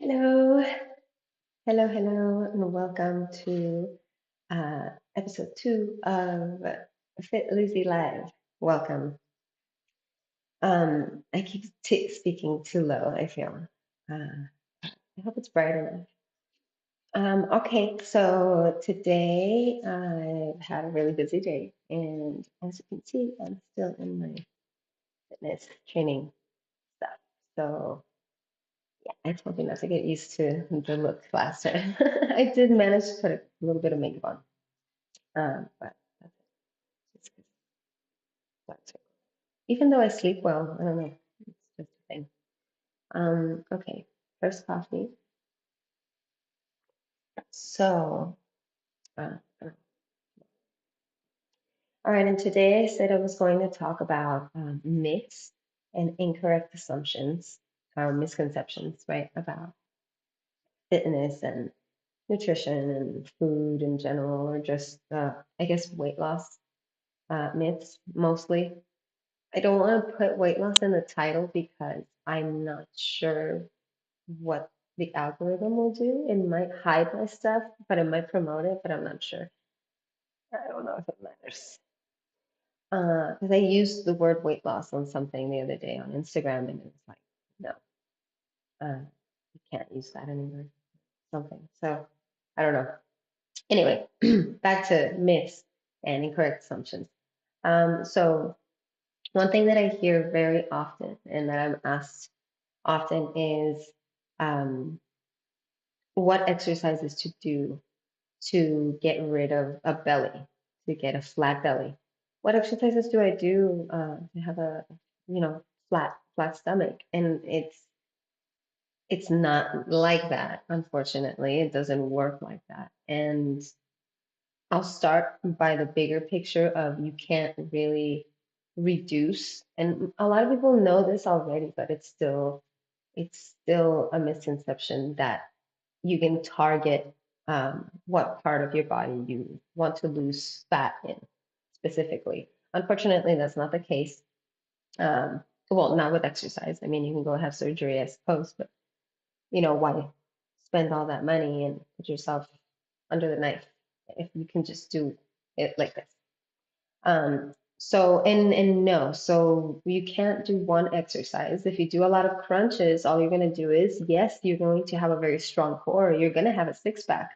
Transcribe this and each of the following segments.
Hello, hello, and welcome to episode 2 of Fit Lizzy Live. Welcome. I keep speaking too low, I feel. I hope it's bright enough. Okay, so today I've had a really busy day, and as you can see, I'm still in my fitness training stuff. So yeah, I told you not to get used to the look last time. I did manage to put a little bit of makeup on. But that's it. Just 'cause that's it. Even though I sleep well, I don't know. It's just a thing. Okay. First coffee. So, all right. And today I said I was going to talk about myths and incorrect assumptions or misconceptions, right, about fitness and nutrition and food in general, or just, I guess, weight loss myths mostly. I don't want to put weight loss in the title because I'm not sure what the algorithm will do. It might hide my stuff, but it might promote it, but I'm not sure. I don't know if it matters. Because I used the word weight loss on something the other day on Instagram, and it was like, no, you can't use that anymore. Something. So I don't know. Anyway, back to myths and incorrect assumptions. So one thing that I hear very often and that I'm asked often is um, what exercises to do to get rid of a belly, to get a flat belly. What exercises do I do to have a, flat stomach? And it's not like that, unfortunately. It doesn't work like that. And I'll start by the bigger picture of you can't really reduce, and a lot of people know this already, but it's still a misconception that you can target what part of your body you want to lose fat in specifically. Unfortunately, that's not the case. Well, not with exercise. I mean, you can go have surgery, I suppose, but why spend all that money and put yourself under the knife if you can just do it like this? So no, so you can't do one exercise. If you do a lot of crunches, all you're going to do is, yes, you're going to have a very strong core. You're going to have a six pack.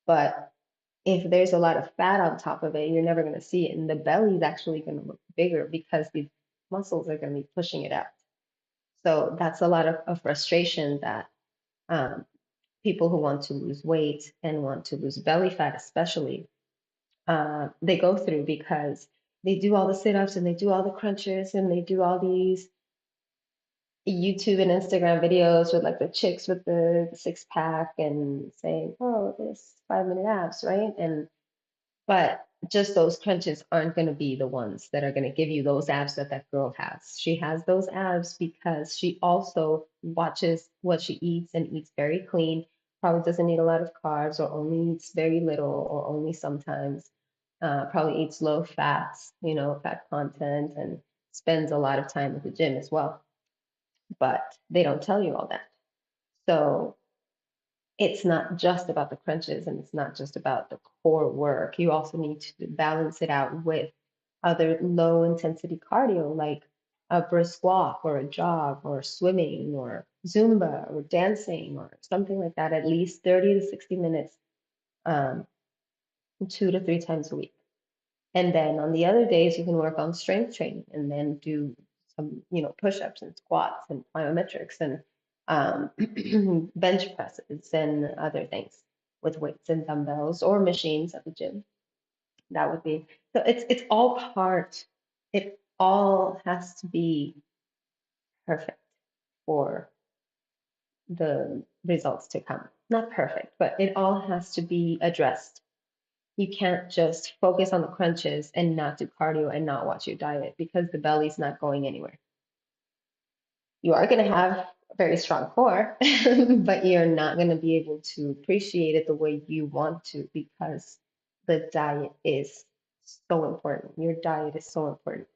But if there's a lot of fat on top of it, you're never going to see it. And the belly is actually going to look bigger because the muscles are going to be pushing it out. So that's a lot of frustration that um, people who want to lose weight and want to lose belly fat, especially, they go through because they do all the sit-ups and they do all the crunches and they do all these YouTube and Instagram videos with like the chicks with the six pack and saying, "Oh, this 5 minute abs," right? And but just those crunches aren't going to be the ones that are going to give you those abs that that girl has. She has those abs because she also watches what she eats and eats very clean, probably doesn't eat a lot of carbs or only eats very little or only sometimes, probably eats low fats, fat content, and spends a lot of time at the gym as well. But they don't tell you all that. So it's not just about the crunches and it's not just about the core work. You also need to balance it out with other low intensity cardio like a brisk walk or a jog or swimming or Zumba or dancing or something like that, at least 30 to 60 minutes, um, 2 to 3 times a week. And then on the other days, you can work on strength training and then do some, push-ups and squats and plyometrics and bench presses and other things with weights and dumbbells or machines at the gym. That would be so. It's all part. It all has to be perfect for the results to come. Not perfect, but it all has to be addressed. You can't just focus on the crunches and not do cardio and not watch your diet because the belly's not going anywhere. You are going to have a very strong core, but you're not going to be able to appreciate it the way you want to because the diet is so important. Your diet is so important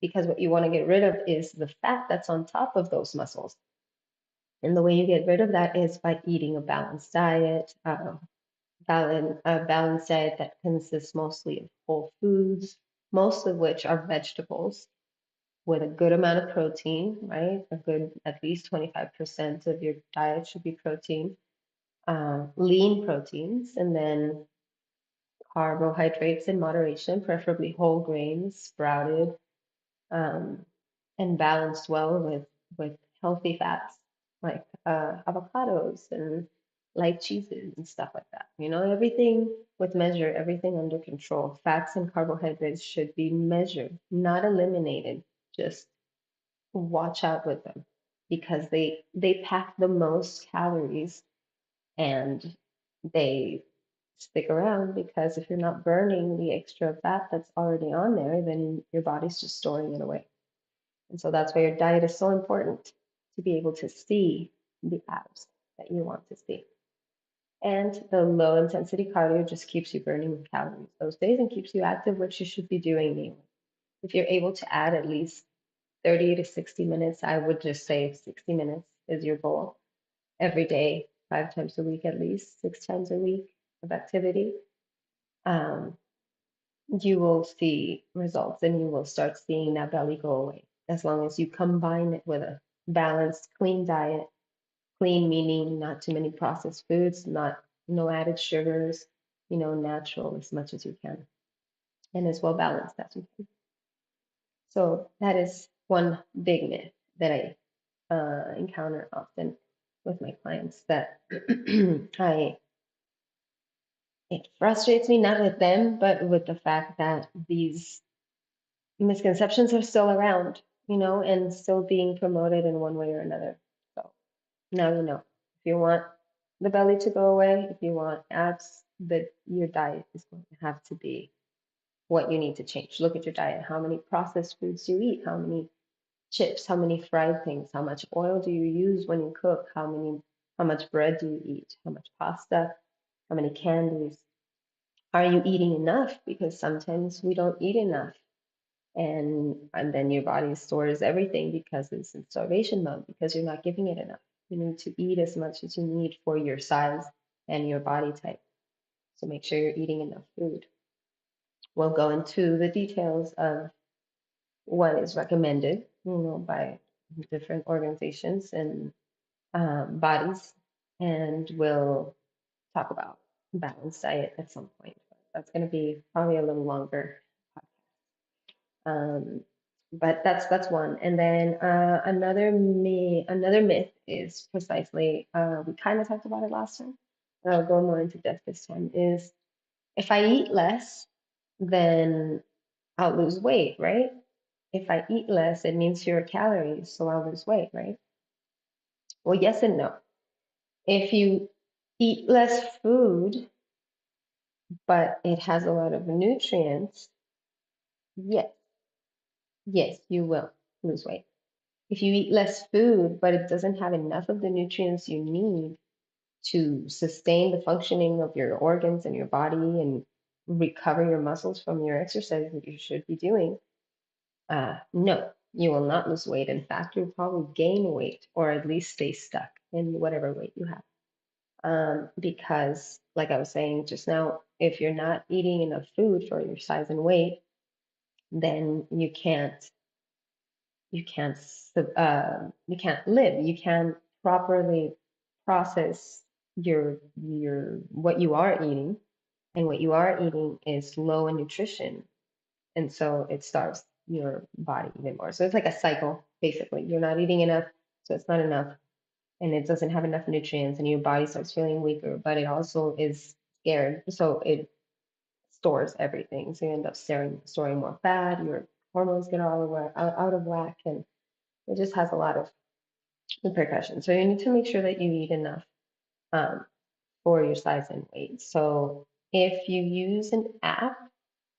because what you want to get rid of is the fat that's on top of those muscles, And the way you get rid of that is by eating a balanced diet, a balanced diet that consists mostly of whole foods, most of which are vegetables, with a good amount of protein, right? A good, at least 25% of your diet should be protein, lean proteins, and then carbohydrates in moderation, preferably whole grains, sprouted, um, and balanced well with healthy fats like avocados and light cheeses and stuff like that. You know, everything with measure, everything under control. Fats and carbohydrates should be measured, not eliminated. Just watch out with them because they pack the most calories and they stick around because if you're not burning the extra fat that's already on there, then your body's just storing it away. And so that's why your diet is so important to be able to see the abs that you want to see. And the low intensity cardio just keeps you burning calories those days and keeps you active, which you should be doing anyway. If you're able to add at least 30 to 60 minutes, I would just say 60 minutes is your goal every day, 5 times a week at least, 6 times a week of activity. Um, you will see results and you will start seeing that belly go away as long as you combine it with a balanced, clean diet. Clean meaning not too many processed foods, not no added sugars, you know, natural as much as you can, and as well balanced as you can. So that is one big myth that I encounter often with my clients that I it frustrates me not with them, but with the fact that these misconceptions are still around, you know, and still being promoted in one way or another. So now you know. If you want the belly to go away, if you want abs, that your diet is going to have to be what you need to change. Look at your diet. How many processed foods do you eat? How many chips? How many fried things? How much oil do you use when you cook? How much bread do you eat? How much pasta? How many candies? Are you eating enough? Because sometimes we don't eat enough and then your body stores everything because it's in starvation mode because you're not giving it enough. You need to eat as much as you need for your size and your body type. So make sure you're eating enough food. We'll go into the details of what is recommended, you know, by different organizations and bodies, and we'll talk about balanced diet at some point. That's going to be probably a little longer. Um, but that's one. And then another myth is precisely we kind of talked about it last time. But I'll go more into depth this time. Is if I eat less, then I'll lose weight, right? If I eat less, it means fewer calories, so I'll lose weight, right? Well, yes and no. If you eat less food, but it has a lot of nutrients, yes, yes, you will lose weight. If you eat less food, but it doesn't have enough of the nutrients you need to sustain the functioning of your organs and your body and recover your muscles from your exercise that you should be doing, no, you will not lose weight. In fact, you'll probably gain weight or at least stay stuck in whatever weight you have. Because, like I was saying just now, if you're not eating enough food for your size and weight, then you can't live. You can't properly process your what you are eating, and what you are eating is low in nutrition, and so it starves your body even more. So it's like a cycle, basically. You're not eating enough, so it's not enough, and it doesn't have enough nutrients, and your body starts feeling weaker, but it also is scared, so it stores everything. So you end up storing more fat. Your hormones get out of whack, and it just has a lot of repercussions. So you need to make sure that you eat enough um, for your size and weight. So if you use an app,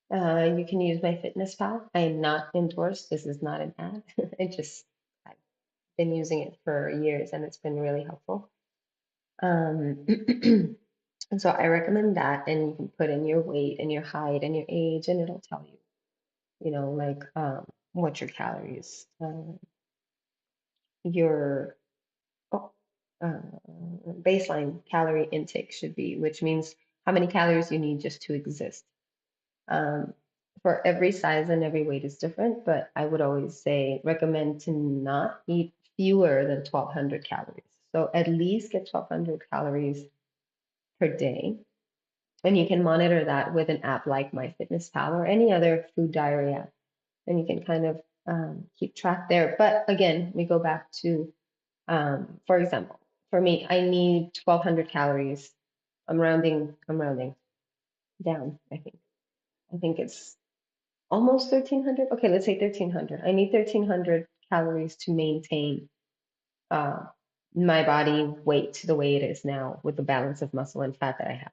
you can use my fitness pal. I am not endorsed. This is not an ad. I've been using it for years and it's been really helpful. Um, and so I recommend that. And you can put in your weight and your height and your age, and it'll tell you, you know, like what your calories, your, oh, uh, baseline calorie intake should be, which means how many calories you need just to exist. Um, for every size and every weight is different, but I would always say recommend to not eat fewer than 1,200 calories. So at least get 1,200 calories per day. And you can monitor that with an app like MyFitnessPal or any other food diary app. And you can kind of keep track there. But again, we go back to, for example, for me, I need 1,200 calories. I'm rounding down, I think. I think it's almost 1,300. Okay, let's say 1,300. I need 1,300 calories to maintain uh, my body weight the way it is now with the balance of muscle and fat that I have.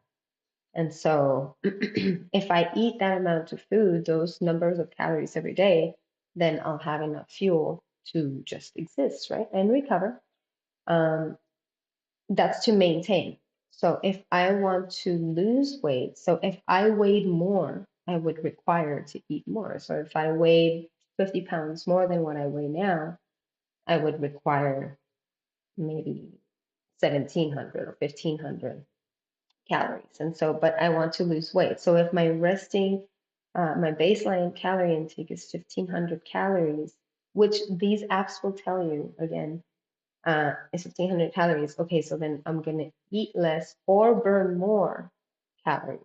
And so if I eat that amount of food, those numbers of calories every day, then I'll have enough fuel to just exist, right? And recover. Um, that's to maintain. So if I want to lose weight, so if I weighed more, I would require to eat more. So if I weighed 50 pounds more than what I weigh now, I would require maybe 1,700 or 1,500 calories. And so, but I want to lose weight. So if my baseline calorie intake is 1,500 calories, which these apps will tell you again, is 1,500 calories. Okay, so then I'm going to eat less or burn more calories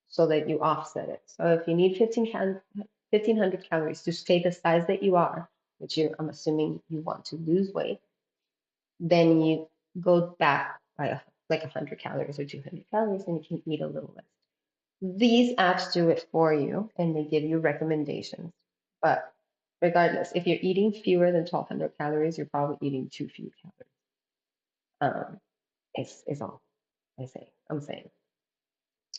so that you offset it. So if you need 1,500 calories to stay the size that you are, which I'm assuming you want to lose weight, then you go back by like 100 calories or 200 calories and you can eat a little less. These apps do it for you and they give you recommendations. But regardless, if you're eating fewer than 1,200 calories, you're probably eating too few calories. Is all I'm saying.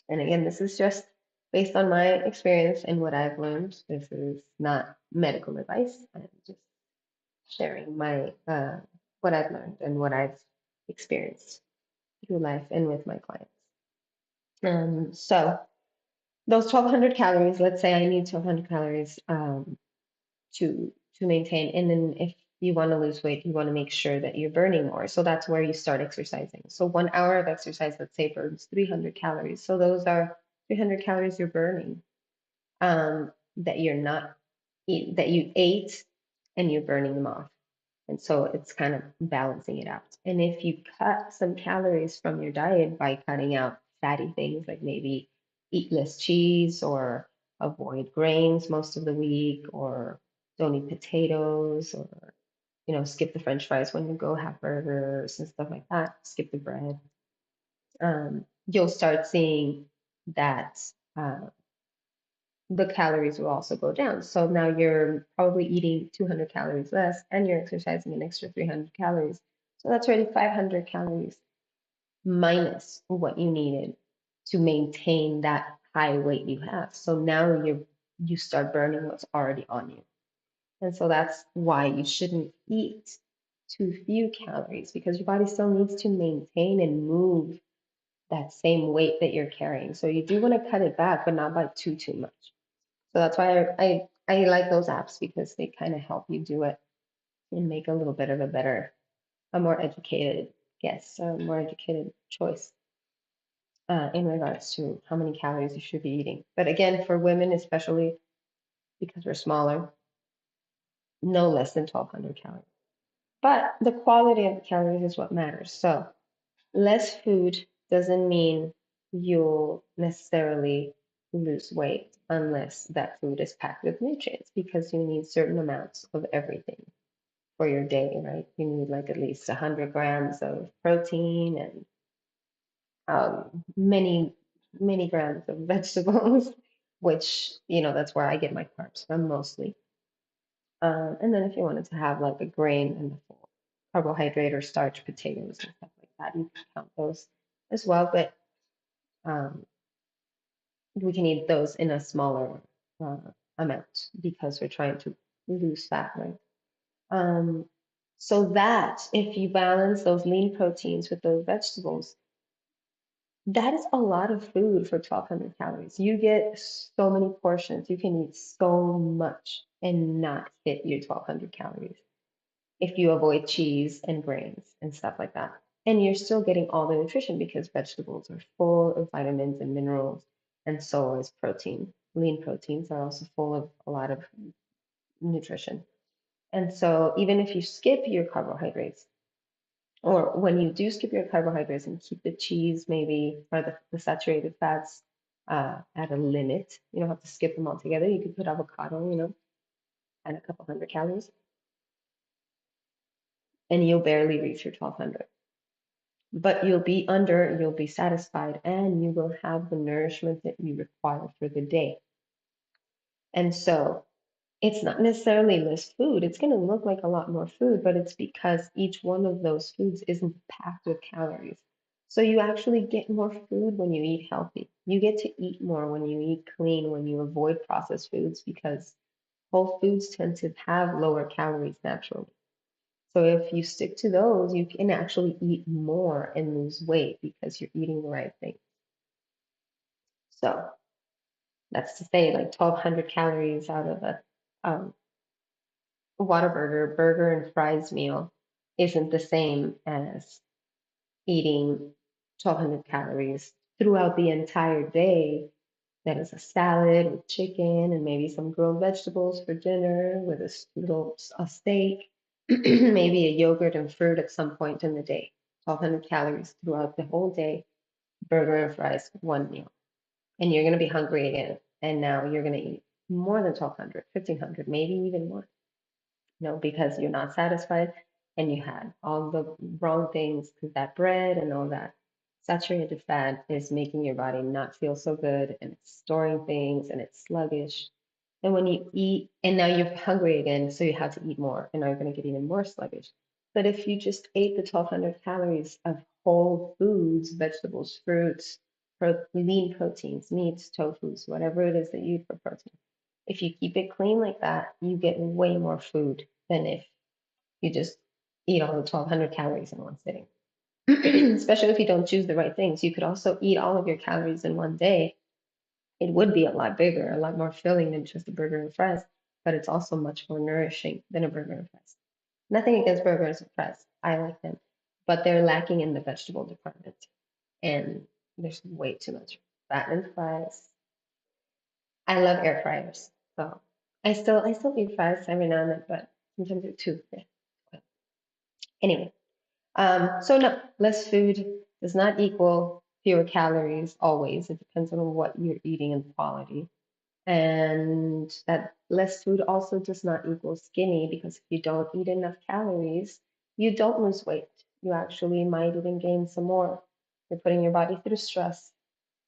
And again, this is just based on my experience and what I've learned. This is not medical advice. I'm just sharing my what I've learned and what I've experienced through life and with my clients. So those 1,200 calories, let's say I need 1,200 calories to maintain. And then if you want to lose weight, you want to make sure that you're burning more. So that's where you start exercising. So 1 hour of exercise, let's say, burns 300 calories. So those are 300 calories you're burning that you're not eat, that you ate and you're burning them off. And so it's kind of balancing it out. And if you cut some calories from your diet by cutting out fatty things like maybe eat less cheese or avoid grains most of the week or don't eat potatoes or skip the french fries when you go have burgers and stuff like that, skip the bread, you'll start seeing that uh, the calories will also go down. So now you're probably eating 200 calories less and you're exercising an extra 300 calories. So that's already 500 calories minus what you needed to maintain that high weight you have. So now you start burning what's already on you. And so that's why you shouldn't eat too few calories because your body still needs to maintain and move that same weight that you're carrying. So you do want to cut it back, but not by too much. So that's why I like those apps because they kind of help you do it and make a little bit of a more educated guess, a more educated choice in regards to how many calories you should be eating. But again, for women, especially because we're smaller, no less than 1,200 calories. But the quality of the calories is what matters. So less food doesn't mean you'll necessarily lose weight unless that food is packed with nutrients because you need certain amounts of everything for your day, right? You need like at least 100 grams of protein and many grams of vegetables, which, that's where I get my carbs from mostly. And then if you wanted to have like a grain and a full carbohydrate or starch, potatoes and stuff like that, you can count those as well. But um, we can eat those in a smaller uh, amount because we're trying to lose fat, right? Um, so that if you balance those lean proteins with those vegetables, that is a lot of food for 1,200 calories. You get so many portions. You can eat so much and not hit your 1,200 calories if you avoid cheese and grains and stuff like that. And you're still getting all the nutrition because vegetables are full of vitamins and minerals, and so is protein. Lean proteins are also full of a lot of nutrition. And so even if you skip your carbohydrates, or when you do skip your carbohydrates and keep the cheese maybe or the saturated fats at a limit, you don't have to skip them altogether. You could put avocado, at a couple hundred calories, and you'll barely reach your 1200. But you'll be satisfied, and you will have the nourishment that you require for the day. And so it's not necessarily less food. It's going to look like a lot more food, but it's because each one of those foods isn't packed with calories. So you actually get more food when you eat healthy. You get to eat more when you eat clean, when you avoid processed foods, because whole foods tend to have lower calories naturally. So if you stick to those, you can actually eat more and lose weight because you're eating the right thing. So that's to say, like 1,200 calories out of a um, burger and fries meal isn't the same as eating 1,200 calories throughout the entire day. That is a salad with chicken and maybe some grilled vegetables for dinner with a steak, maybe a yogurt and fruit at some point in the day. 1,200 calories throughout the whole day, burger and fries, one meal. And you're going to be hungry again. And now you're going to eat more than 1,200, 1,500, maybe even more, because you're not satisfied and you had all the wrong things because that bread and all that saturated fat is making your body not feel so good and it's storing things and it's sluggish. And when you eat, and now you're hungry again, so you have to eat more, and now you're going to get even more sluggish. But if you just ate the 1,200 calories of whole foods, vegetables, fruits, lean proteins, meats, tofus, whatever it is that you eat for protein, if you keep it clean like that, you get way more food than if you just eat all the 1,200 calories in one sitting. Especially if you don't choose the right things. You could also eat all of your calories in one day. It would be a lot bigger, a lot more filling than just a burger and fries, but it's also much more nourishing than a burger and fries. Nothing against burgers and fries. I like them, but they're lacking in the vegetable department. And there's way too much fat in fries. I love air fryers. So I still eat fries every now and then, but sometimes they're too thin. But anyway, so no, less food does not equal fewer calories always. It depends on what you're eating and the quality. And that less food also does not equal skinny because if you don't eat enough calories, you don't lose weight. You actually might even gain some more. You're putting your body through stress,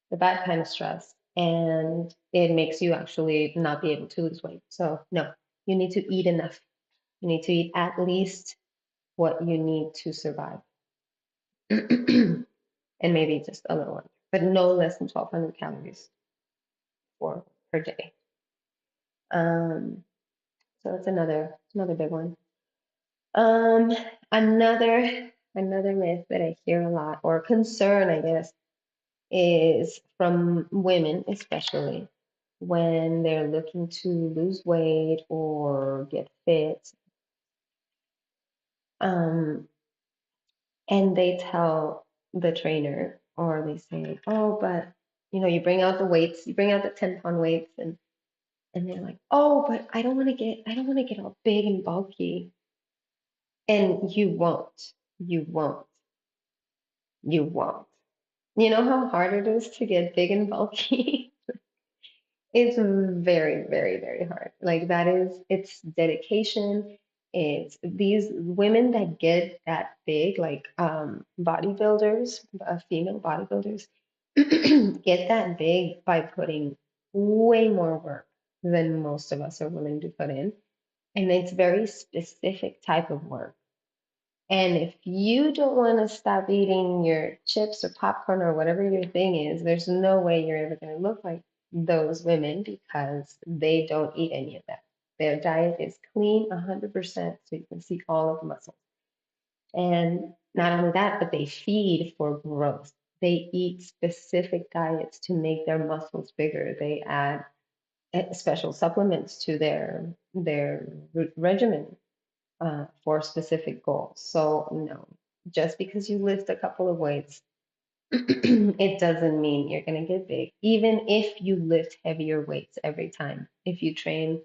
the bad kind of stress, and it makes you actually not be able to lose weight. So, no, you need to eat enough. You need to eat at least what you need to survive, and maybe just a little under, but no less than 1,200 calories for per day. Um, so that's another big one. Um, another myth that I hear a lot, or concern, I guess, is from women, especially when they're looking to lose weight or get fit. Um, and they tell the trainer, or they say, "Oh, but you bring out the weights, you bring out the 10-pound weights, and they're like, "Oh, but I don't want to get all big and bulky." And you won't. You won't. You won't. You know how hard it is to get big and bulky? It's very, very, very hard. Like it's dedication. It's these women that get that big, like bodybuilders, female bodybuilders, get that big by putting way more work than most of us are willing to put in. And it's very specific type of work. And if you don't want to stop eating your chips or popcorn or whatever your thing is, there's no way you're ever going to look like those women because they don't eat any of that. Their diet is clean 100%, so you can see all of the muscles. And not only that, but they feed for growth. They eat specific diets to make their muscles bigger. They add special supplements to their regimen for specific goals. So no, Just because you lift a couple of weights, it doesn't mean you're going to get big. Even if you lift heavier weights every time, if you train,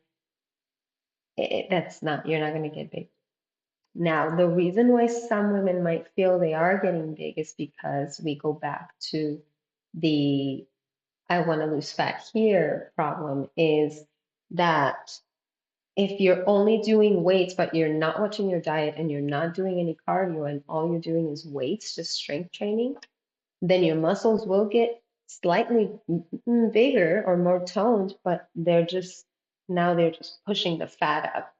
that's not, you're not going to get big. Now, the reason why some women might feel they are getting big is because we go back to the I want to lose fat here problem is that if you're only doing weights, but you're not watching your diet and you're not doing any cardio and all you're doing is weights, just strength training, then your muscles will get slightly bigger or more toned, but they're just pushing the fat up.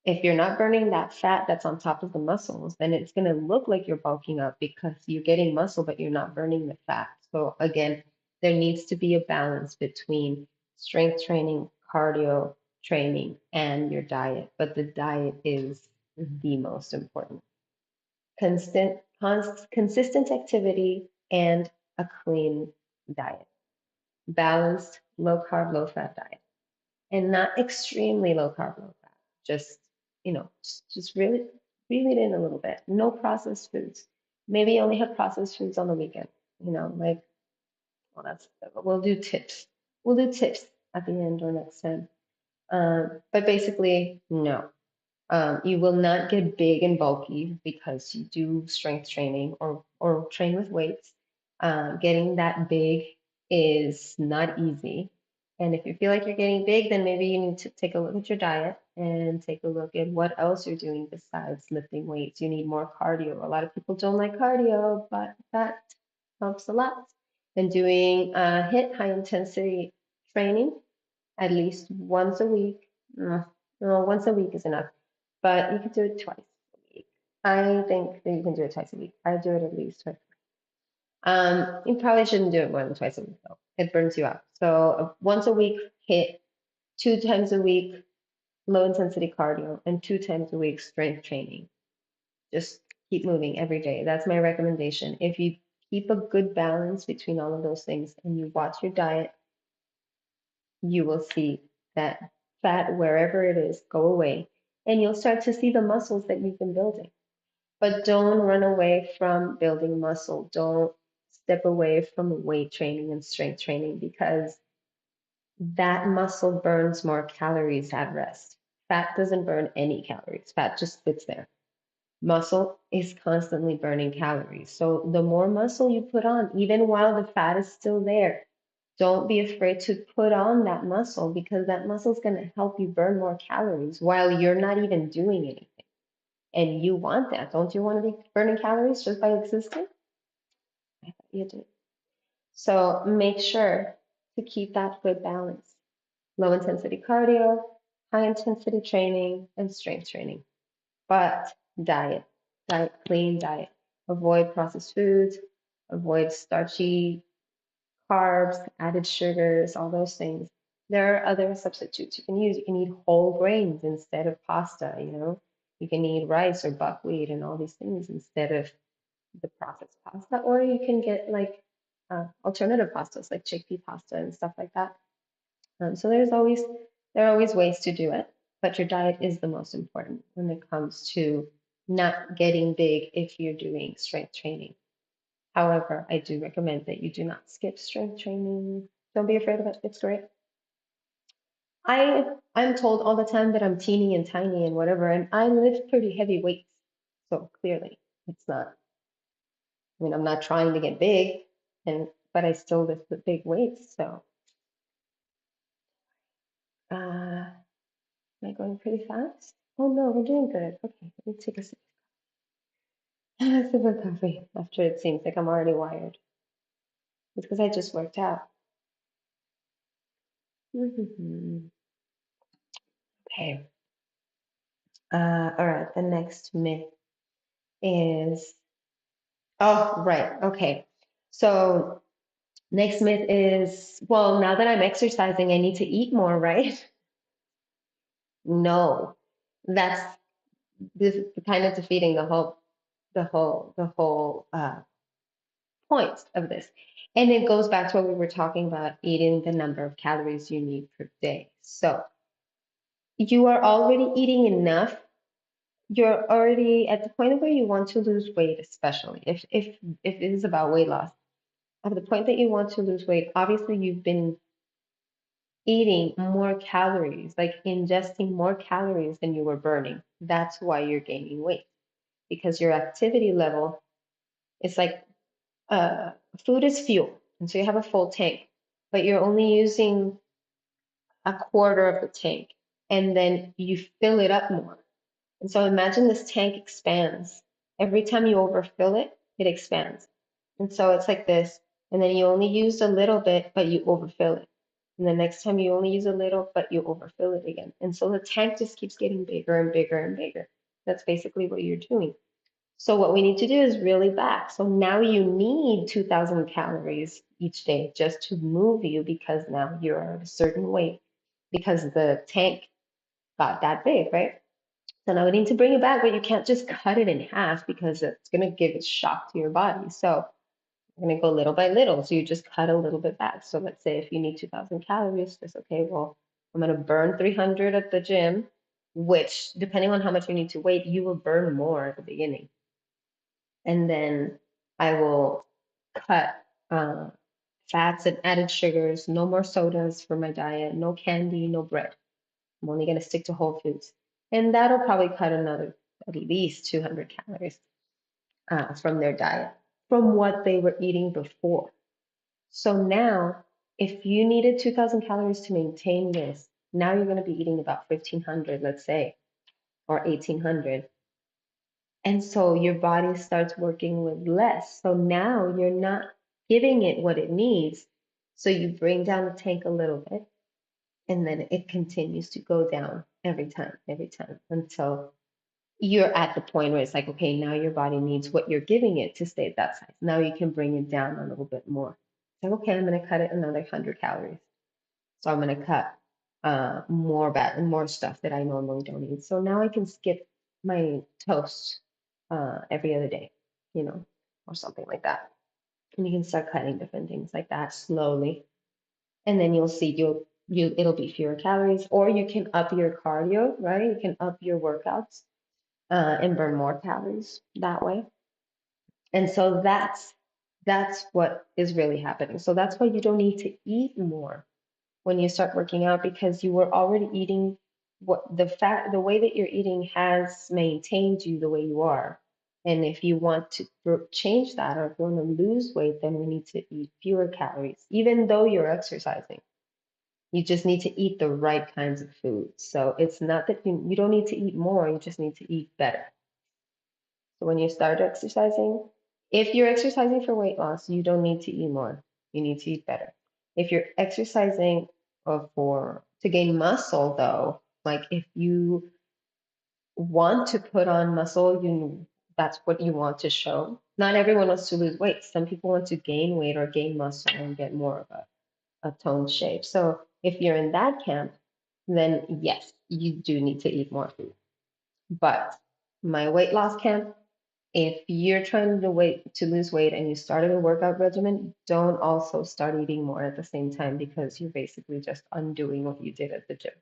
If you're not burning that fat that's on top of the muscles, then it's going to look like you're bulking up because you're getting muscle, but you're not burning the fat. So again, there needs to be a balance between strength training, cardio training, and your diet. But the diet is the most important. Consistent activity and a clean diet. Balanced, low carb, low fat diet and not extremely low carb, low fat. Just, just really reel it in a little bit. No processed foods. Maybe only have processed foods on the weekend. Like, well, we'll do tips. We'll do tips at the end or next time. But basically, no. You will not get big and bulky because you do strength training or train with weights. Getting that big is not easy. And if you feel like you're getting big, then maybe you need to take a look at your diet and take a look at what else you're doing besides lifting weights. You need more cardio. A lot of people don't like cardio, but that helps a lot. And doing HIIT, high intensity training, at least once a week. No, once a week is enough, but you could do it twice a week. I think that you can do it twice a week. I do it at least twice. You probably shouldn't do it more than twice a week though. It burns you out. So once a week hit, 2 times a week low intensity cardio, and 2 times a week strength training. Just keep moving every day. That's my recommendation. If you keep a good balance between all of those things and you watch your diet, you will see that fat, wherever it is, go away. And you'll start to see the muscles that you've been building. But don't run away from building muscle. Don't step away from weight training and strength training because that muscle burns more calories at rest. Fat doesn't burn any calories, fat just sits there. Muscle is constantly burning calories. So the more muscle you put on, even while the fat is still there, don't be afraid to put on that muscle because that muscle is going to help you burn more calories while you're not even doing anything. And you want that. Don't you want to be burning calories just by existing? I thought you did. So make sure to keep that good balance. Low intensity cardio, high intensity training, and strength training. But diet, clean diet. Avoid processed foods, avoid starchy carbs, added sugars, all those things. There are other substitutes you can use. You can eat whole grains instead of pasta. You can eat rice or buckwheat and all these things instead of the processed pasta, or you can get like alternative pastas like chickpea pasta and stuff like that. So there are always ways to do it, but your diet is the most important when it comes to not getting big if you're doing strength training. However, I do recommend that you do not skip strength training. Don't be afraid of it. It's great. I'm told all the time that I'm teeny and tiny and whatever, and I lift pretty heavy weights. So clearly, it's not. I mean, I'm not trying to get big, but I still lift the big weights. So, am I going pretty fast? Oh no, we're doing good. Okay, let me take a sip. Sip of coffee after it seems like I'm already wired. It's because I just worked out. Okay. All right. The next myth is, oh, right. Okay. So next myth is, well, now that I'm exercising, I need to eat more, right? No, that's this kind of defeating the whole point of this. And it goes back to what we were talking about, eating the number of calories you need per day. So you are already eating enough you're already at the point where you want to lose weight, especially if it is about weight loss. At the point that you want to lose weight, obviously you've been eating more calories, like ingesting more calories than you were burning. That's why you're gaining weight because your activity level is like uh, food is fuel. And so you have a full tank, but you're only using a quarter of the tank and then you fill it up more. And so imagine this tank expands. Every time you overfill it, it expands. And so it's like this. And then you only use a little bit, but you overfill it. And the next time you only use a little, but you overfill it again. And so the tank just keeps getting bigger and bigger and bigger. That's basically what you're doing. So what we need to do is really back. So now you need 2,000 calories each day just to move you because now you're at a certain weight because the tank got that big, right? So now we need to bring it back, but you can't just cut it in half because it's going to give a shock to your body. So we're going to go little by little. So you just cut a little bit back. So let's say if you need 2,000 calories, just okay, well, I'm going to burn 300 at the gym, which depending on how much you need to weight, you will burn more at the beginning. And then I will cut uh, fats and added sugars, no more sodas for my diet, no candy, no bread. I'm only going to stick to whole foods. And that'll probably cut another at least 200 calories from their diet, from what they were eating before. So now, if you needed 2,000 calories to maintain this, now you're going to be eating about 1,500, let's say, or 1,800. And so your body starts working with less. So now you're not giving it what it needs. So you bring down the tank a little bit, and then it continues to go down every time until you're at the point where it's like, okay, now your body needs what you're giving it to stay at that size. Now you can bring it down a little bit more. It's like, okay, I'm going to cut it another 100 calories. So I'm going to cut more stuff that I normally don't eat. So now I can skip my toast every other day, you know, or something like that. And you can start cutting different things like that slowly. And then you'll see it'll be fewer calories, or you can up your cardio, right? You can up your workouts and burn more calories that way. And so that's what is really happening. So that's why you don't need to eat more when you start working out because you were already eating what the way that you're eating has maintained you the way you are. And if you want to change that or if you want to lose weight, then we need to eat fewer calories, even though you're exercising. You just need to eat the right kinds of food. So it's not that you don't need to eat more, you just need to eat better. So when you start exercising, if you're exercising for weight loss, you don't need to eat more. You need to eat better. If you're exercising for to gain muscle though, like if you want to put on muscle, that's what you want to show. Not everyone wants to lose weight. Some people want to gain weight or gain muscle and get more of a toned shape. So if you're in that camp, then yes, you do need to eat more food. But my weight loss camp, if you're trying to lose weight and you started a workout regimen, don't also start eating more at the same time because you're basically just undoing what you did at the gym.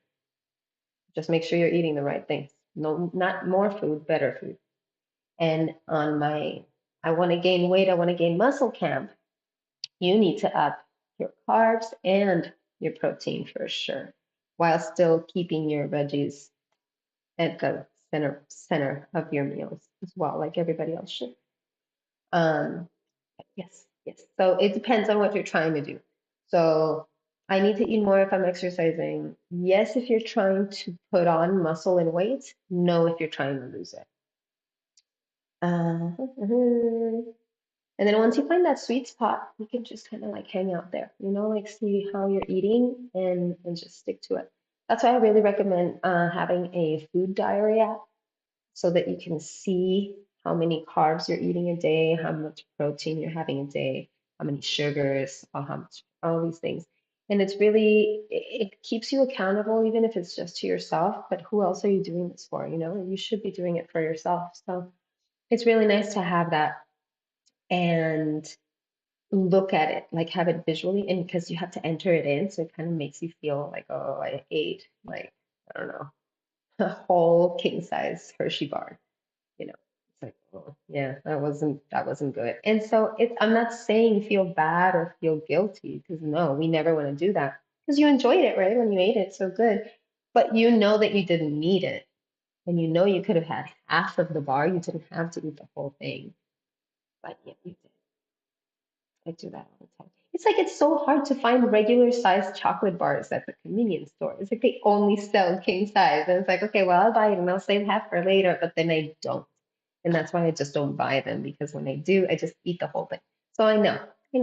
Just make sure you're eating the right things. No, not more food, better food. And on my I want to gain weight, I want to gain muscle camp, you need to up your carbs and your protein for sure, while still keeping your veggies at the center of your meals as well, like everybody else should. Um, yes, yes. So it depends on what you're trying to do. So I need to eat more if I'm exercising. Yes, if you're trying to put on muscle and weight. No, if you're trying to lose it. And then once you find that sweet spot, you can just kind of like hang out there, like see how you're eating and just stick to it. That's why I really recommend having a food diary app so that you can see how many carbs you're eating a day, how much protein you're having a day, how many sugars, or how much, all these things. And it keeps you accountable, even if it's just to yourself. But who else are you doing this for? You should be doing it for yourself. So it's really nice to have that and look at it, like have it visually, and because you have to enter it in, so it kind of makes you feel like, oh, I ate like, I don't know, a whole king size Hershey bar, you know. It's like, oh, yeah, that wasn't good. And so I'm not saying feel bad or feel guilty because no, we never want to do that because you enjoyed it, right? When you ate it, so good. But you know that you didn't need it, and you know you could have had half of the bar. You didn't have to eat the whole thing, but yeah, you did. I do that all the time. It's like it's so hard to find regular sized chocolate bars at the convenience store. It's like they only sell king size. And it's like, okay, well, I'll buy it and I'll save half for later, but then I don't. And that's why I just don't buy them because when I do, I just eat the whole thing. So I know, I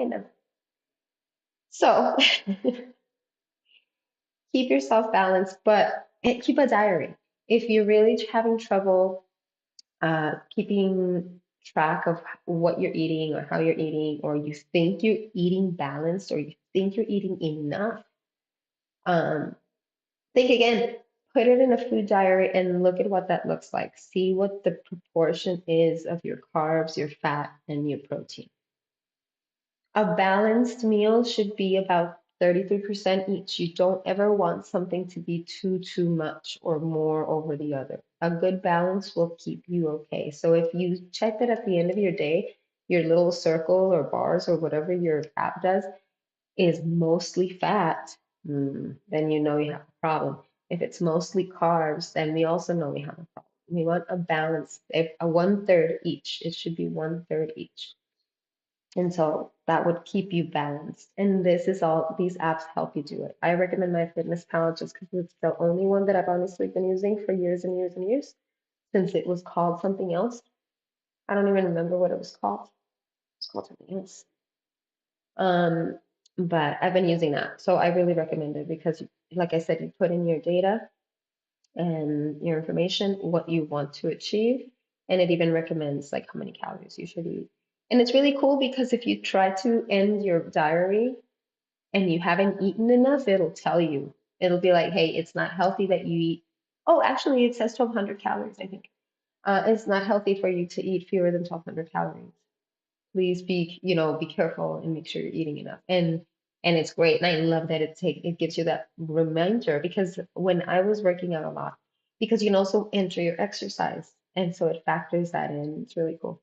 know. So keep yourself balanced, but keep a diary. If you're really having trouble keeping track of what you're eating or how you're eating, or you think you're eating balanced or you think you're eating enough, um, think again, put it in a food diary and look at what that looks like. See what the proportion is of your carbs, your fat, and your protein. A balanced meal should be about 33% each. You don't ever want something to be too much or more over the other. A good balance will keep you okay. So if you check that at the end of your day, your little circle or bars or whatever your app does is mostly fat, then you know you have a problem. If it's mostly carbs, then we also know we have a problem. We want a balance, a one third each. It should be one third each. And so that would keep you balanced. And this is all, these apps help you do it. I recommend MyFitnessPal just because it's the only one that I've honestly been using for years and years and years since it was called something else. I don't even remember what it was called. It's called something else. Um, but I've been using that. So I really recommend it because, like I said, you put in your data and your information, what you want to achieve, and it even recommends like how many calories you should eat. And it's really cool because if you try to end your diary and you haven't eaten enough, it'll tell you. It'll be like, hey, it's not healthy that you eat. Oh, actually, it says 1,200 calories, I think. It's not healthy for you to eat fewer than 1,200 calories. Please be careful and make sure you're eating enough. And it's great. And I love that it gives you that reminder because when I was working out a lot, because you can also enter your exercise. And so it factors that in. It's really cool.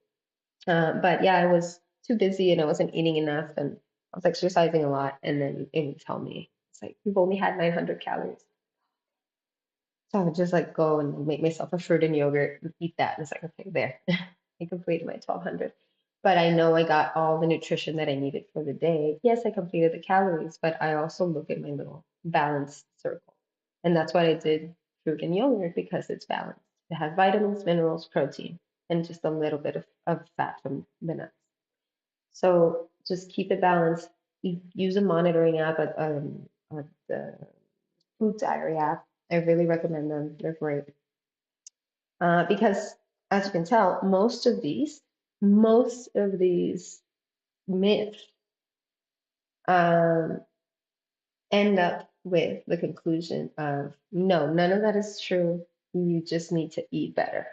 But yeah, I was too busy and I wasn't eating enough and I was exercising a lot. And then it would tell me, it's like, you've only had 900 calories. So I would just like go and make myself a fruit and yogurt and eat that. And it's like, okay, there. I completed my 1,200. But I know I got all the nutrition that I needed for the day. Yes, I completed the calories, but I also look at my little balanced circle. And that's why I did fruit and yogurt because it's balanced. It has vitamins, minerals, protein, and just a little bit of fat from the nuts. So just keep it balanced. Use a monitoring app, the food diary app. I really recommend them. They're great. Because as you can tell, most of these myths um, end up with the conclusion of no, none of that is true. You just need to eat better.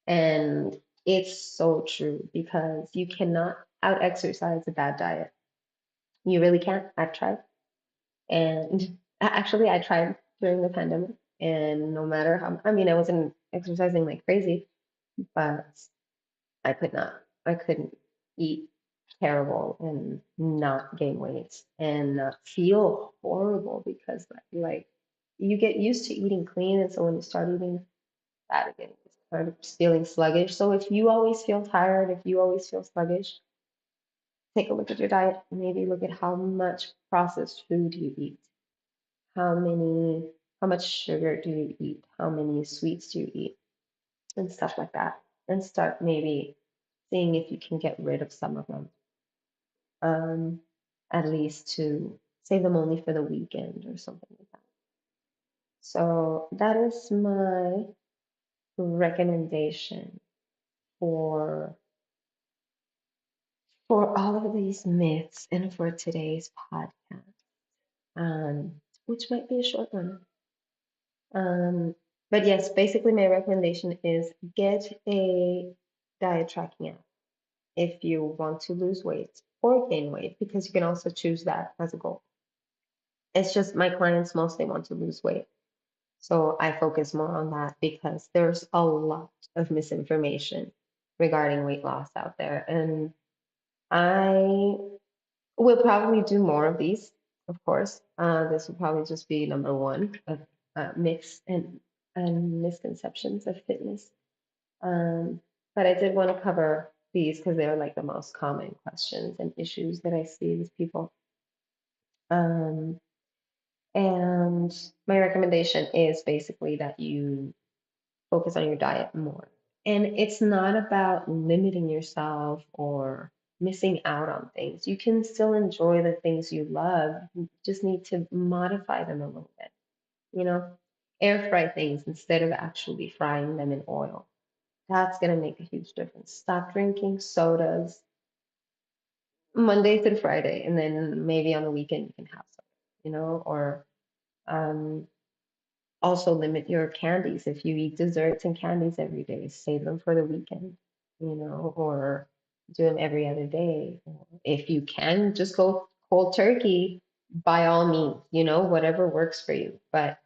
And it's so true because you cannot out exercise a bad diet. You really can't. I've tried. And actually, I tried during the pandemic. And no matter how, I mean, I wasn't exercising like crazy, but I could not. I couldn't eat terrible and not gain weight and not feel horrible because like you get used to eating clean and so when you start eating bad again, you start feeling sluggish. So if you always feel tired, if you always feel sluggish, take a look at your diet. Maybe look at how much processed food you eat. How much sugar do you eat? How many sweets do you eat? And stuff like that. And start maybe seeing if you can get rid of some of them, um, at least to save them only for the weekend or something like that. So that is my recommendation for all of these myths and for today's podcast, which might be a short one. Um, but yes, basically my recommendation is get a diet tracking app if you want to lose weight or gain weight, because you can also choose that as a goal. It's just my clients mostly want to lose weight. So I focus more on that because there's a lot of misinformation regarding weight loss out there. And I will probably do more of these, of course. This will probably just be number one of myths and misconceptions of fitness. Um, but I did want to cover these because they're like the most common questions and issues that I see with people. Um, and my recommendation is basically that you focus on your diet more. And it's not about limiting yourself or missing out on things. You can still enjoy the things you love. You just need to modify them a little bit, you know? Air fry things instead of actually frying them in oil. That's going to make a huge difference. Stop drinking sodas Monday through Friday, and then maybe on the weekend you can have some, or um, also limit your candies. If you eat desserts and candies every day, save them for the weekend, or do them every other day. If you can, just go cold turkey by all means, whatever works for you. But,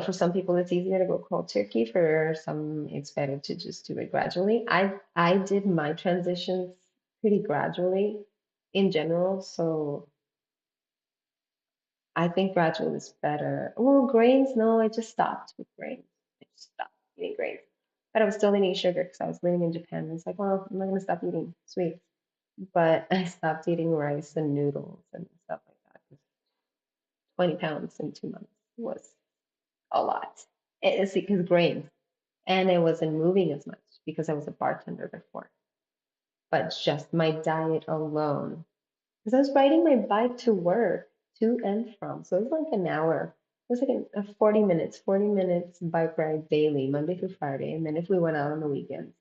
for some people it's easier to go cold turkey. For some, it's better to just do it gradually. I did my transitions pretty gradually in general, so I think gradual is better. Well, grains, no, I just stopped with grains. I just stopped eating grains. But I was still eating sugar because I was living in Japan. It's like, well, I'm not going to stop eating sweets. But I stopped eating rice and noodles and stuff like that. 20 pounds in 2 months was a lot. It's because grains. And I wasn't moving as much because I was a bartender before. But just my diet alone, because I was riding my bike to work, to and from. So it was like an hour. It was like a 40 minutes bike ride daily, Monday through Friday. And then if we went out on the weekends,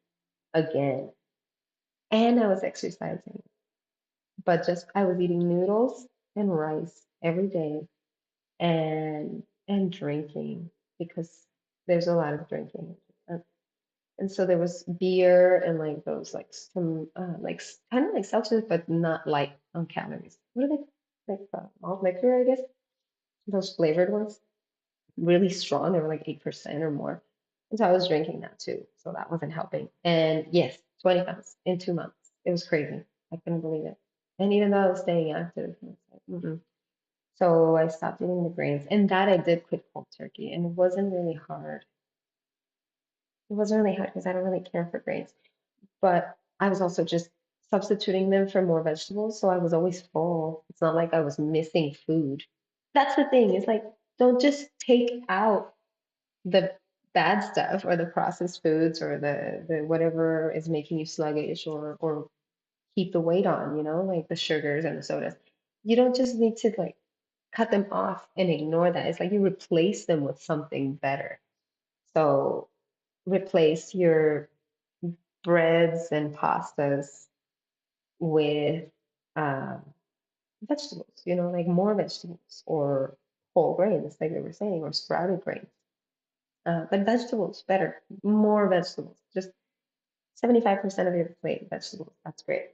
again. And I was exercising, but just I was eating noodles and rice every day and drinking because there's a lot of drinking. And so there was beer and like those like some kind of like seltzers, but not light on calories. What are they like? Malt liquor, I guess. Those flavored ones, really strong. They were like 8% or more. And so I was drinking that too. So that wasn't helping. And yes, 20 pounds in 2 months. It was crazy. I couldn't believe it. And even though I was staying active, I was like, mm-mm. So I stopped eating the grains. And that I did quit cold turkey. And it wasn't really hard. It wasn't really hard because I don't really care for grains. But I was also just substituting them for more vegetables. So I was always full. It's not like I was missing food. That's the thing. It's like, don't just take out the bad stuff or the processed foods or the whatever is making you sluggish or keep the weight on, like the sugars and the sodas. You don't just need to like cut them off and ignore that. It's like you replace them with something better. So replace your breads and pastas with um, vegetables, like more vegetables or whole grains, like they were saying, or sprouted grains. But vegetables, better, more vegetables. Just 75% of your plate, vegetables. That's great.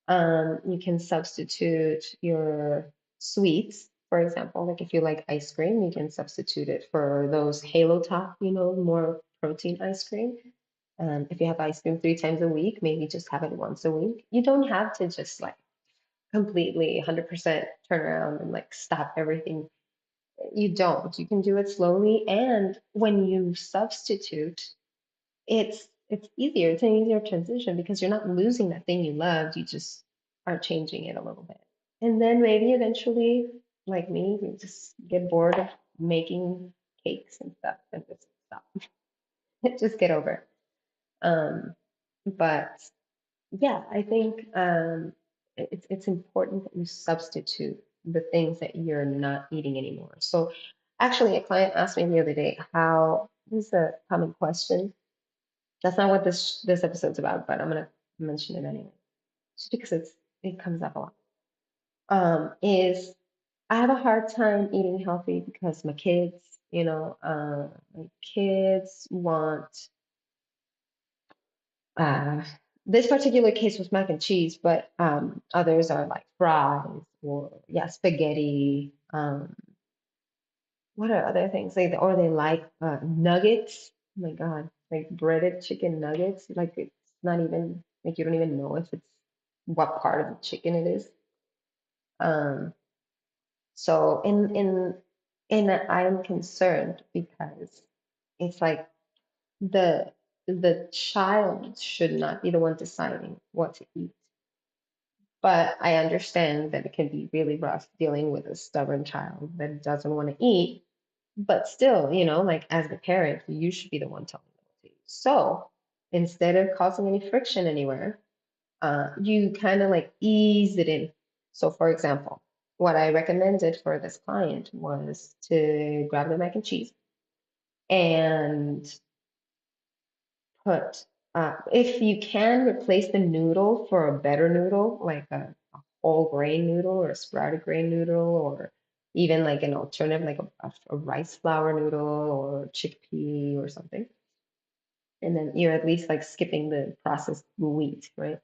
You can substitute your sweets, for example, like if you like ice cream, you can substitute it for those Halo Top, more protein ice cream. If you have ice cream 3 times a week, maybe just have it once a week. You don't have to just like completely 100% turn around and like stop everything. You don't. You can do it slowly. And when you substitute, it's easier. It's an easier transition because you're not losing that thing you loved. You just are changing it a little bit. And then maybe eventually, like me, you just get bored of making cakes and stuff and just stop. Just get over it. But yeah, I think it's important that you substitute the things that you're not eating anymore. So actually, a client asked me the other day how this is a common question. That's not what this episode's about, but I'm gonna mention it anyway, just because it comes up a lot. Is I have a hard time eating healthy because my kids want uh, this particular case was mac and cheese, but others are like fries or yeah, spaghetti. what are other things? Or they like nuggets. Oh my God, like breaded chicken nuggets. Like it's not even like you don't even know if it's what part of the chicken it is. Um, so in I'm concerned because it's like the child should not be the one deciding what to eat. But I understand that it can be really rough dealing with a stubborn child that doesn't want to eat. But still, like as the parent, you should be the one telling them what to eat. So instead of causing any friction anywhere, you kind of like ease it in. So, for example, what I recommended for this client was to grab the mac and cheese and put, if you can replace the noodle for a better noodle, like a whole grain noodle or a sprouted grain noodle, or even like an alternative, like a rice flour noodle or chickpea or something. And then you're at least like skipping the processed wheat, right?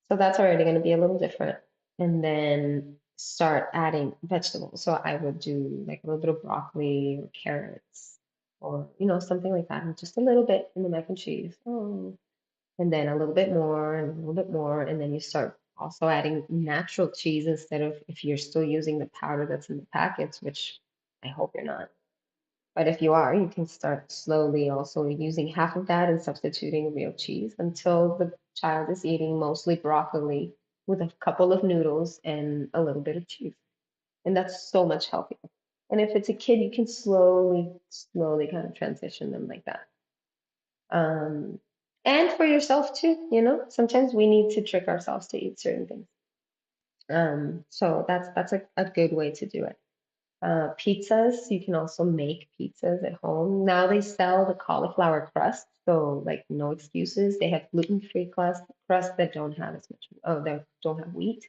So that's already going to be a little different. And then start adding vegetables. So I would do like a little bit of broccoli or carrots or, something like that. And just a little bit in the mac and cheese. Oh, and then a little bit more and a little bit more. And then you start also adding natural cheese instead of if you're still using the powder that's in the packets, which I hope you're not. But if you are, you can start slowly also using half of that and substituting real cheese until the child is eating mostly broccoli with a couple of noodles and a little bit of cheese. And that's so much healthier. And if it's a kid, you can slowly, slowly kind of transition them like that. Um, and for yourself too, sometimes we need to trick ourselves to eat certain things. So that's a good way to do it. Pizzas, you can also make pizzas at home. Now they sell the cauliflower crust, so like no excuses. They have gluten-free crust that don't have as much, oh, that don't have wheat.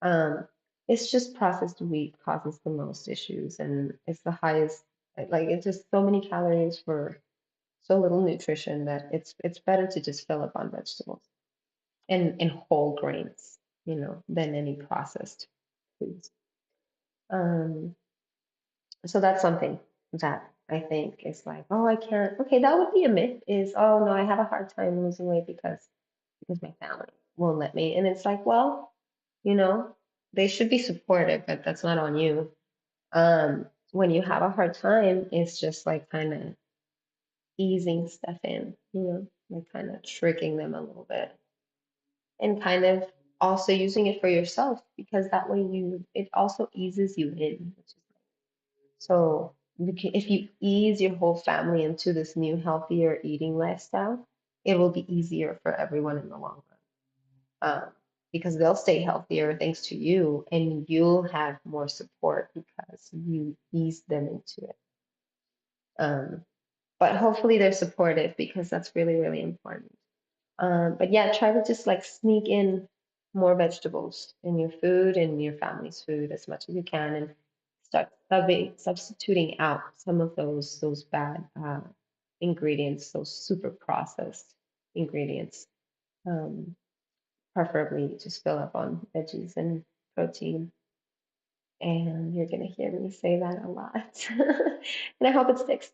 Um, it's just processed wheat causes the most issues, and it's the highest, like it's just so many calories for so little nutrition that it's better to just fill up on vegetables and whole grains, than any processed foods. Um, So that's something that I think is like, oh, I can't. Okay, that would be a myth is, oh no, I have a hard time losing weight because my family won't let me. And it's like, well, you know, they should be supportive, but that's not on you. When you have a hard time, it's just like kind of easing stuff in, like kind of tricking them a little bit and kind of also using it for yourself because that way it also eases you in, which is so if you ease your whole family into this new healthier eating lifestyle, it will be easier for everyone in the long run. Because they'll stay healthier thanks to you, and you'll have more support because you ease them into it. Um, but hopefully they're supportive because that's really, really important. But yeah, try to just like sneak in more vegetables in your food and your family's food as much as you can, and start substituting out some of those bad ingredients, those super processed ingredients. Um, Preferably just fill up on veggies and protein. And you're gonna hear me say that a lot, and I hope it sticks.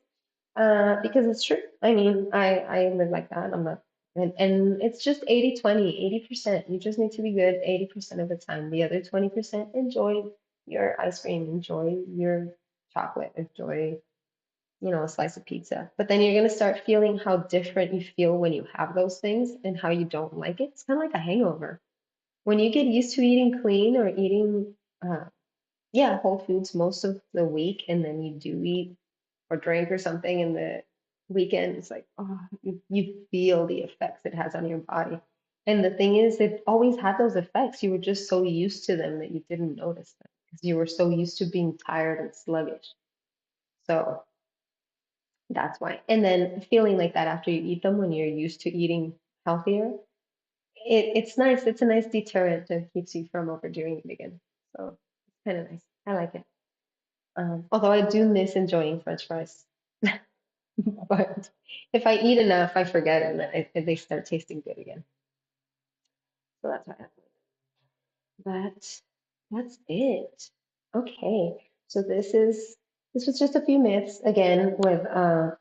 Because it's true. I mean, I live like that. I'm not, and it's just 80/20, 80%. You just need to be good 80% of the time. The other 20%, enjoy your ice cream, enjoy your chocolate, enjoy, a slice of pizza. But then you're gonna start feeling how different you feel when you have those things and how you don't like it. It's kind of like a hangover. When you get used to eating clean or eating, uh, yeah, whole foods most of the week, and then you do eat or drink or something in the weekend, it's like, oh, you feel the effects it has on your body. And the thing is, it always had those effects. You were just so used to them that you didn't notice them because you were so used to being tired and sluggish. So that's why. And then feeling like that after you eat them when you're used to eating healthier, it's nice. It's a nice deterrent that keeps you from overdoing it again. So it's kind of nice. I like it. Although I do miss enjoying French fries. But if I eat enough, I forget and then they start tasting good again. So that's what happens. But that's it. Okay. So this is This was just a few myths, again, with a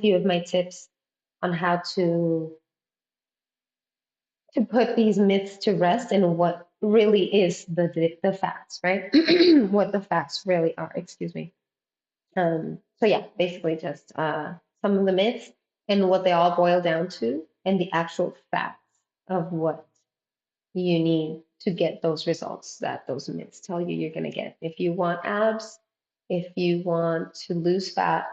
few of my tips on how to put these myths to rest and what really is the facts, right? What the facts really are, excuse me. So yeah, basically just some of the myths and what they all boil down to, and the actual facts of what you need to get those results that those myths tell you you're going to get. If you want abs, if you want to lose fat,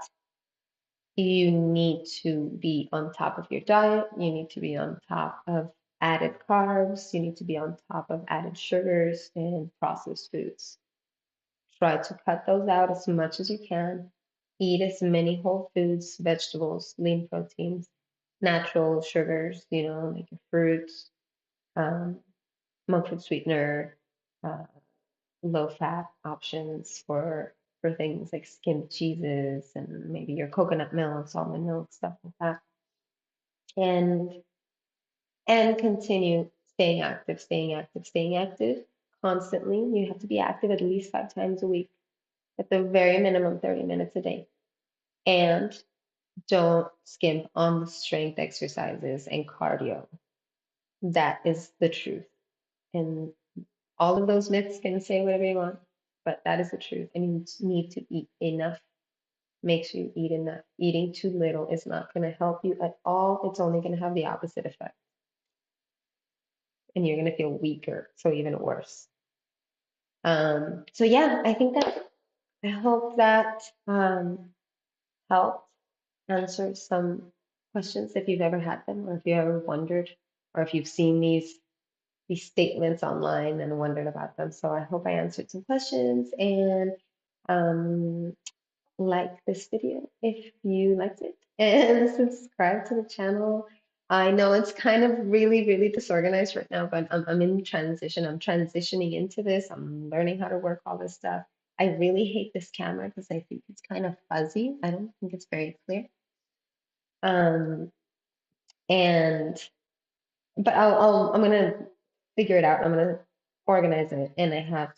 you need to be on top of your diet. You need to be on top of added carbs. You need to be on top of added sugars and processed foods. Try to cut those out as much as you can. Eat as many whole foods, vegetables, lean proteins, natural sugars, like your fruits, um, monk fruit sweetener, uh, low fat options for things like skimmed cheeses and maybe your coconut milk, almond milk, stuff like that. And continue staying active, staying active, staying active constantly. You have to be active at least 5 times a week, at the very minimum 30 minutes a day. And don't skimp on the strength exercises and cardio. That is the truth. And all of those myths can say whatever you want, but that is the truth. And you need to eat enough. Make sure you eat enough. Eating too little is not going to help you at all. It's only going to have the opposite effect. And you're going to feel weaker, so even worse. So yeah, I think that I hope that helped answer some questions if you've ever had them, or if you ever wondered, or if you've seen these statements online and wondered about them. So I hope I answered some questions, and um, like this video if you liked it, and subscribe to the channel. I know it's kind of really, really disorganized right now, but I'm in transition. I'm transitioning into this. I'm learning how to work all this stuff. I really hate this camera because I think it's kind of fuzzy. I don't think it's very clear. Um, and but I'm gonna figure it out. I'm gonna organize it, and I have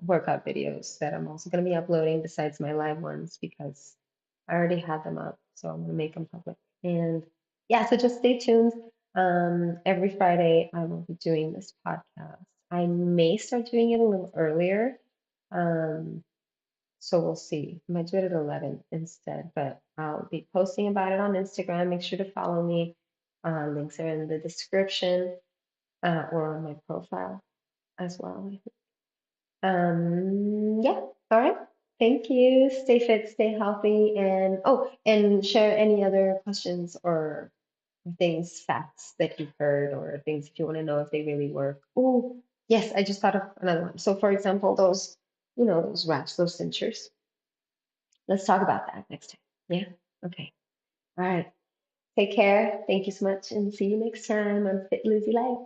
workout videos that I'm also gonna be uploading besides my live ones because I already had them up, so I'm gonna make them public. And yeah, so just stay tuned. Every Friday I will be doing this podcast. I may start doing it a little earlier. Um, so we'll see. I might do it at 11 instead, but I'll be posting about it on Instagram. Make sure to follow me. Links are in the description or on my profile as well. Yeah. All right. Thank you. Stay fit, stay healthy, and and share any other questions or things, facts that you've heard, or things if you want to know if they really work. Oh, yes, I just thought of another one. So, for example, those wraps, those cinchers. Let's talk about that next time. Yeah. Okay. All right. Take care. Thank you so much, and see you next time on Fit Lizzy Life.